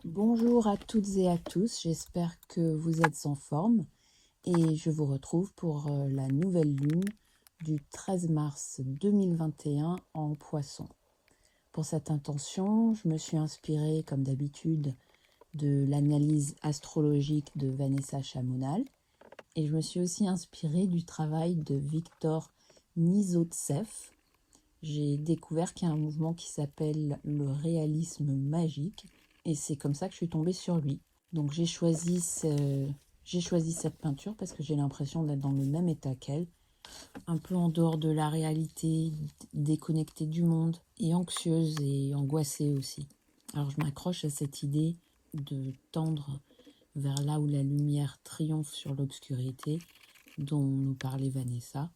Bonjour à toutes et à tous, j'espère que vous êtes en forme et je vous retrouve pour la nouvelle lune du 13 mars 2021 en Poisson. Pour cette intention, je me suis inspirée comme d'habitude de l'analyse astrologique de Vanessa Chamonal et je me suis aussi inspirée du travail de Victor Nizotsev. J'ai découvert qu'il y a un mouvement qui s'appelle le réalisme magique et c'est comme ça que je suis tombée sur lui. Donc j'ai choisi cette peinture parce que j'ai l'impression d'être dans le même état qu'elle, un peu en dehors de la réalité, déconnectée du monde et anxieuse et angoissée aussi. Alors je m'accroche à cette idée de tendre vers là où la lumière triomphe sur l'obscurité dont nous parlait Vanessa.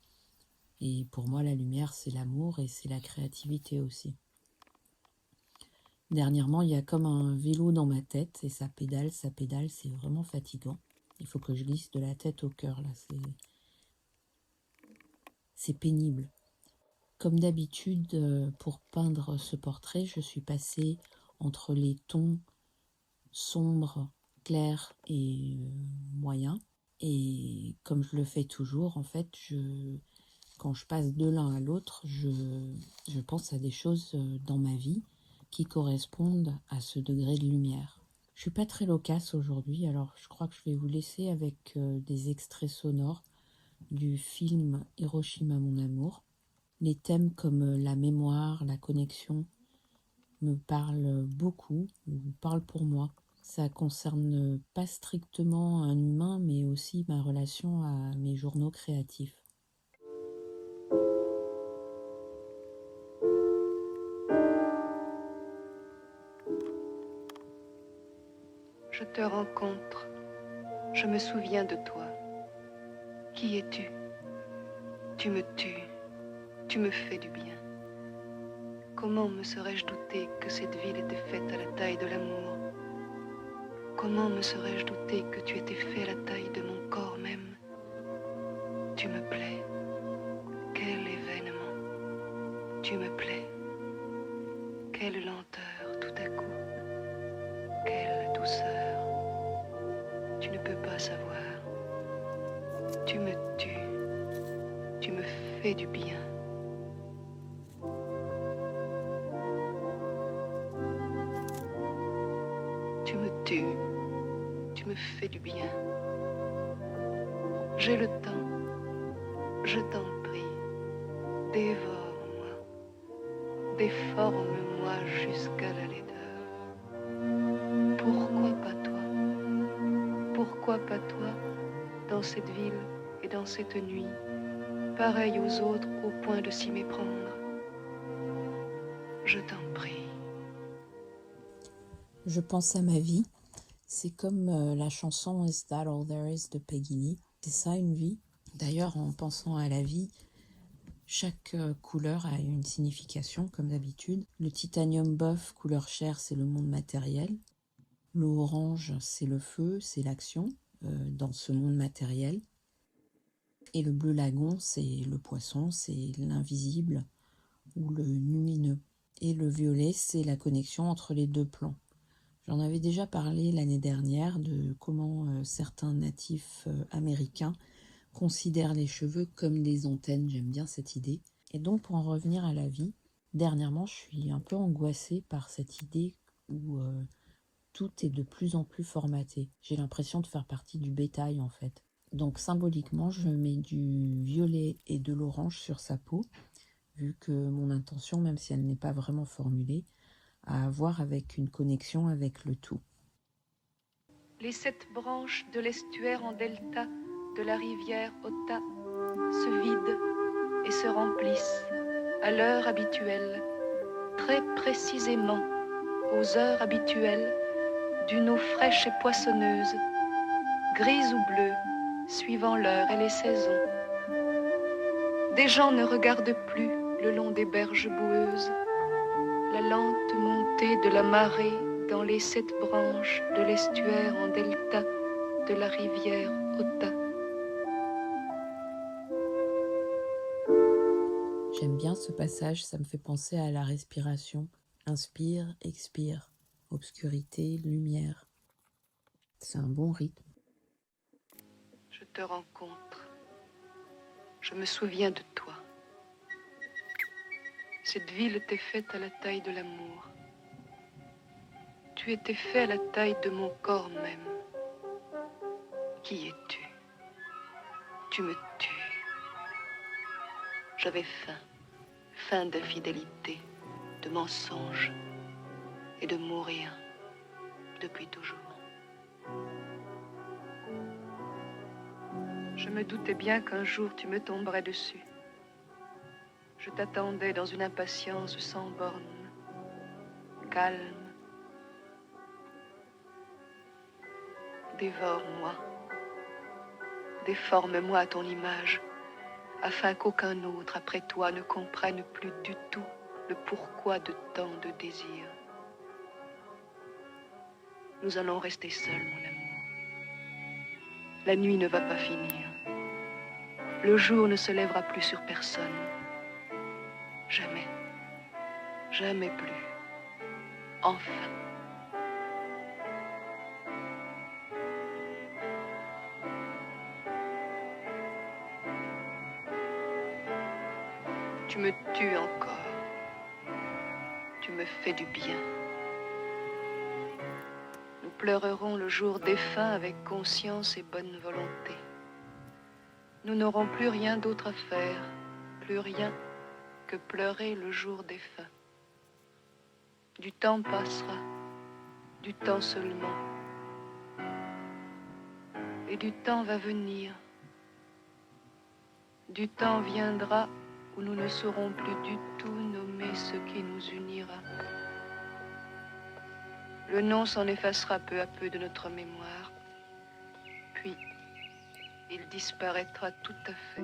Et pour moi, la lumière, c'est l'amour et c'est la créativité aussi. Dernièrement, il y a comme un vélo dans ma tête et ça pédale, c'est vraiment fatigant. Il faut que je glisse de la tête au cœur, là, c'est pénible. Comme d'habitude, pour peindre ce portrait, je suis passée entre les tons sombres, clairs et moyens. Et comme je le fais toujours, en fait, quand je passe de l'un à l'autre, je pense à des choses dans ma vie qui correspondent à ce degré de lumière. Je suis pas très loquace aujourd'hui, alors je crois que je vais vous laisser avec des extraits sonores du film Hiroshima mon amour. Les thèmes comme la mémoire, la connexion me parlent beaucoup, me parlent pour moi. Ça concerne pas strictement un humain, mais aussi ma relation à mes journaux créatifs. Je te rencontre, je me souviens de toi. Qui es-tu? Tu me tues, tu me fais du bien. Comment me serais-je douté que cette ville était faite à la taille de l'amour? Comment me serais-je douté que tu étais fait à la taille de mon corps même? Tu me plais, quel événement! Tu me plais, quelle lenteur tout à coup, quelle douceur! Tu ne peux pas savoir. Tu me tues, tu me fais du bien. Tu me tues, tu me fais du bien. J'ai le temps, je t'en prie, dévore-moi, déforme-moi jusqu'à la laideur. Pourquoi pas toi? Pourquoi pas toi, dans cette ville et dans cette nuit, pareil aux autres au point de s'y méprendre? Je t'en prie. Je pense à ma vie. C'est comme la chanson Is That All There Is de Peggy Lee. C'est ça une vie. D'ailleurs, en pensant à la vie, chaque couleur a une signification, comme d'habitude. Le titanium buff, couleur chair, c'est le monde matériel. Le orange, c'est le feu, c'est l'action dans ce monde matériel. Et le bleu lagon, c'est le poisson, c'est l'invisible ou le lumineux. Et le violet, c'est la connexion entre les deux plans. J'en avais déjà parlé l'année dernière de comment certains natifs américains considèrent les cheveux comme des antennes. J'aime bien cette idée. Et donc, pour en revenir à la vie, dernièrement, je suis un peu angoissée par cette idée où tout est de plus en plus formaté. J'ai l'impression de faire partie du bétail, en fait. Donc, symboliquement, je mets du violet et de l'orange sur sa peau, vu que mon intention, même si elle n'est pas vraiment formulée, a à voir avec une connexion avec le tout. Les 7 branches de l'estuaire en delta de la rivière Ota se vident et se remplissent à l'heure habituelle, très précisément aux heures habituelles, d'une eau fraîche et poissonneuse, grise ou bleue, suivant l'heure et les saisons. Des gens ne regardent plus le long des berges boueuses la lente montée de la marée dans les 7 branches de l'estuaire en delta de la rivière Ota. J'aime bien ce passage, ça me fait penser à la respiration. Inspire, expire. obscurité, lumière. C'est un bon rythme. Je te rencontre. Je me souviens de toi. Cette ville t'est faite à la taille de l'amour. Tu étais fait à la taille de mon corps même. Qui es-tu? Tu me tues. J'avais faim. Faim d'infidélité, de mensonge et de mourir depuis toujours. Je me doutais bien qu'un jour tu me tomberais dessus. Je t'attendais dans une impatience sans borne, calme. Dévore-moi, déforme-moi à ton image, afin qu'aucun autre après toi ne comprenne plus du tout le pourquoi de tant de désirs. Nous allons rester seuls, mon amour. La nuit ne va pas finir. Le jour ne se lèvera plus sur personne. Jamais. Jamais plus. Enfin. Tu me tues encore. Tu me fais du bien. Nous pleurerons le jour défunt avec conscience et bonne volonté. Nous n'aurons plus rien d'autre à faire, plus rien que pleurer le jour défunt. Du temps passera, du temps seulement. Et du temps va venir. Du temps viendra où nous ne saurons plus du tout nommer ce qui nous unira. Le nom s'en effacera peu à peu de notre mémoire. Puis, il disparaîtra tout à fait.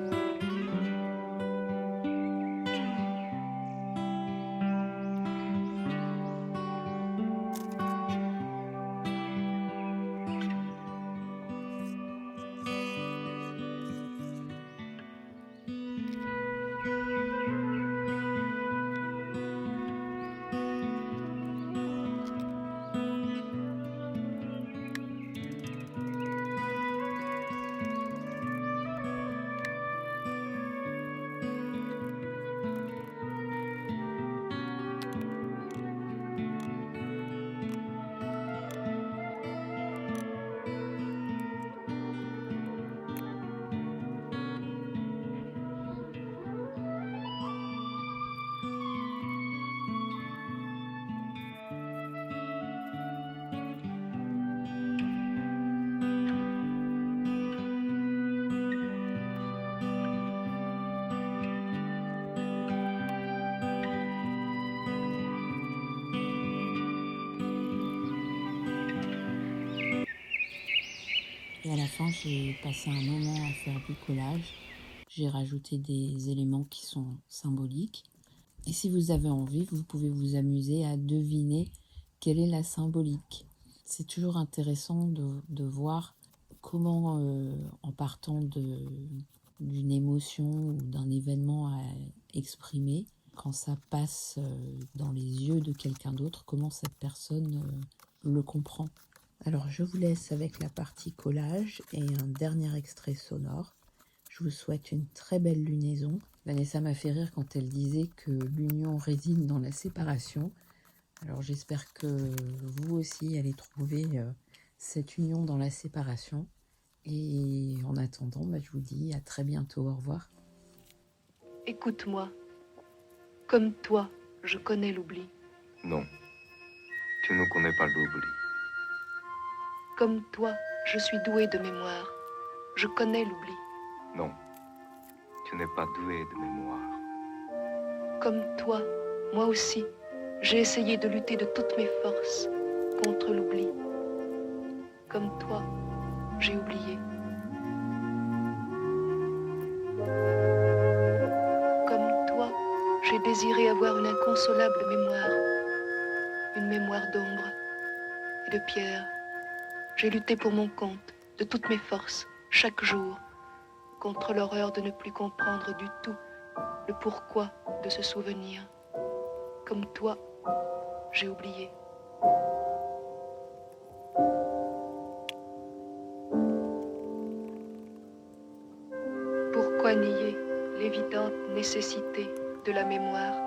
Et à la fin, j'ai passé un moment à faire du collage. J'ai rajouté des éléments qui sont symboliques. Et si vous avez envie, vous pouvez vous amuser à deviner quelle est la symbolique. C'est toujours intéressant de voir comment, en partant d'une émotion ou d'un événement à exprimer, quand ça passe dans les yeux de quelqu'un d'autre, comment cette personne le comprend. Alors je vous laisse avec la partie collage et un dernier extrait sonore. Je vous souhaite une très belle lunaison. Vanessa m'a fait rire quand elle disait que l'union réside dans la séparation. Alors j'espère que vous aussi allez trouver cette union dans la séparation. Et en attendant, je vous dis à très bientôt. Au revoir. Écoute-moi. Comme toi, je connais l'oubli. Non, tu ne connais pas l'oubli. Comme toi, je suis douée de mémoire. Je connais l'oubli. Non, tu n'es pas doué de mémoire. Comme toi, moi aussi, j'ai essayé de lutter de toutes mes forces contre l'oubli. Comme toi, j'ai oublié. Comme toi, j'ai désiré avoir une inconsolable mémoire. Une mémoire d'ombre et de pierre. J'ai lutté pour mon compte, de toutes mes forces, chaque jour, contre l'horreur de ne plus comprendre du tout le pourquoi de ce souvenir. Comme toi, j'ai oublié. Pourquoi nier l'évidente nécessité de la mémoire